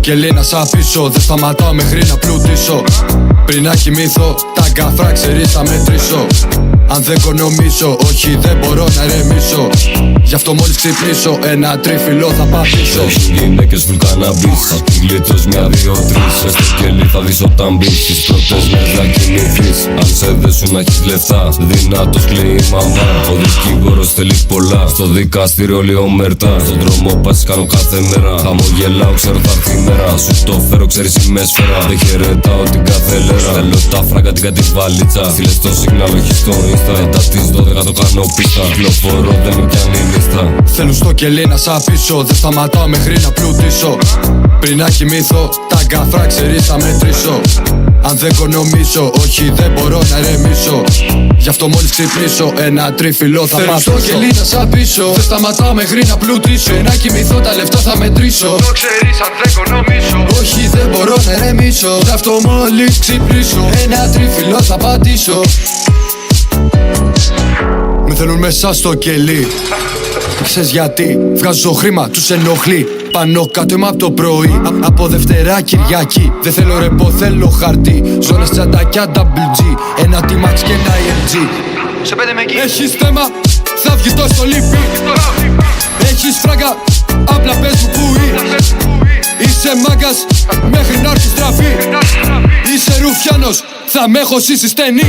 κελί να σ' αφήσω. Δεν σταματάω μέχρι να πλουτίσω. Πριν να κοιμηθώ, τα γκαφρά ξέρεις θα μετρήσω. Αν δεν οικονομήσω, όχι δεν μπορώ να ρεμίσω. Γι' αυτό μόλις ξυπνήσω, ένα τρίφυλλο θα πατήσω. Έχουν γυναίκες βουλκαναμπής, θα την γλιτρώσεις μια, δύο, τρεις. Μες στο κελί θα δεις όταν μπεις, τις πρώτες μέρες θα κοιμηθείς. Αν σε δέσουν να έχεις λεφτά, δυνατός κλαίει η μαμά. Ο δικηγόρος θέλει πολλά, στο δικαστήριο λίγο μερτά. Στον δρόμο πας κάνω κάθε μέρα, χαμογελάω ξέρω θα έρθει η μέρα. Σου το φέρω ξέρεις είμαι σφαίρα, δεν χαιρετάω την κάθε λέρα. Θέλω τα φράγκα την κάτι βαλίτσα, στείλε στο signal όχι στο insta. Μετά τις 12 το κάνω πίστα, κυκλοφορώ δεν με πιάνει λίστα. Θέλουν στο κελί να σ' αφήσω, δεν σταματάω μέχρι να πλουτίσω. Πριν να κοιμηθώ, τα γκαφρά ξέρεις θα μετρήσω. Αν δεν οικονομήσω, όχι δεν μπορώ να ρεμίσω. Γι' αυτό μόλις ξυπνήσω, ένα τρίφυλλο θα πατήσω. Θέλω στο κελί να σ' αφήσω, δεν σταματάω μέχρι να πλουτίσω. Πριν να κοιμηθώ, τα λεφτά θα μετρήσω. Το ξέρεις αν δεν οικονομήσω, όχι δεν μπορώ να ρεμίσω. Γι' αυτό μόλις ξυπνήσω, ένα τρίφυλλο θα πατήσω. Με θέλουν μέσα στο κελί. Ξέρεις γιατί, βγάζω χρήμα, τους ενοχλεί. Πάνω κάτω είμαι απ' το πρωί, από Δευτέρα Κυριακή. Δεν θέλω ρεπό, θέλω χαρτί. Ζώνες τσαντάκια double G, ένα T-Max και ένα EMG. σε 5 με εκεί. Έχεις θέμα, θα βγει το στο λίπι. Έχεις φράγκα, απλά πες μου που είσαι μάγκας, μέχρι να έρθει στραφή. Είσαι ρουφιάνος, θα με έχω σύσει στενή.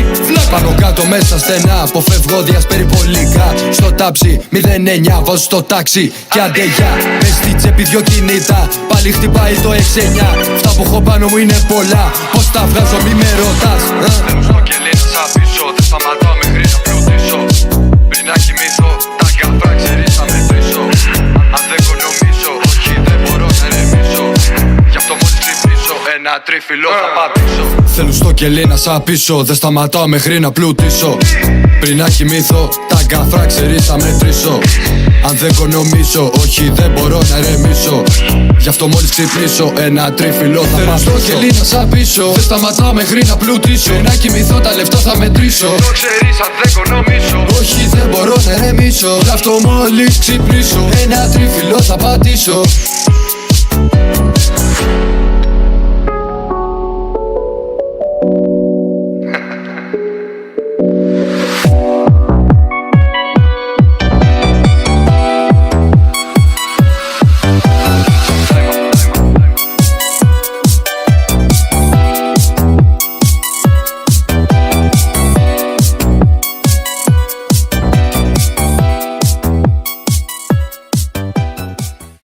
Πάνω κάτω μέσα στενά, αποφεύγω διασπεριπολικά. Στο τάψι 09 βάζω στο τάξι και αντεγιά. Μες στη τσέπη δυο κινητά, πάλι χτυπάει το 6-9. Αυτά που έχω πάνω μου είναι πολλά, πως τα βγάζω μη με ρωτάς. Θέλω στο κελί να σ' αφήσω, δεν σταματάω μέχρι να πλουτίσω. Πριν να κοιμηθώ, τα γκαφρά ξέρεις θα μετρήσω. Αν δεν οικονομήσω, όχι δεν μπορώ να ρεμίσω. Γι' αυτό μόλις ξυπνήσω, ένα τρίφυλλο θα πατήσω. Θέλουν στο κελί να σ' αφήσω, δεν σταματάω μέχρι να πλουτίσω. Πριν να κοιμηθώ, τα γκαφρά ξέρεις θα μετρήσω. Αν δεν οικονομήσω, όχι δεν μπορώ να ρεμίσω. Γι' αυτό μόλις ξυπνήσω, ένα τρίφυλλο θα πατήσω. Θέλω στο κελί να σ' αφήσω, δεν σταματάω μέχρι να πλουτίσω. Πριν να κοιμηθώ, τα λεφτά θα μετρήσω. Το ξέρεις αν δεν οικονομήσω, όχι δεν μπορώ να ρεμίσω. Γι' αυτό μόλις ξυπνήσω, ένα τρίφυλλο θα πατήσω.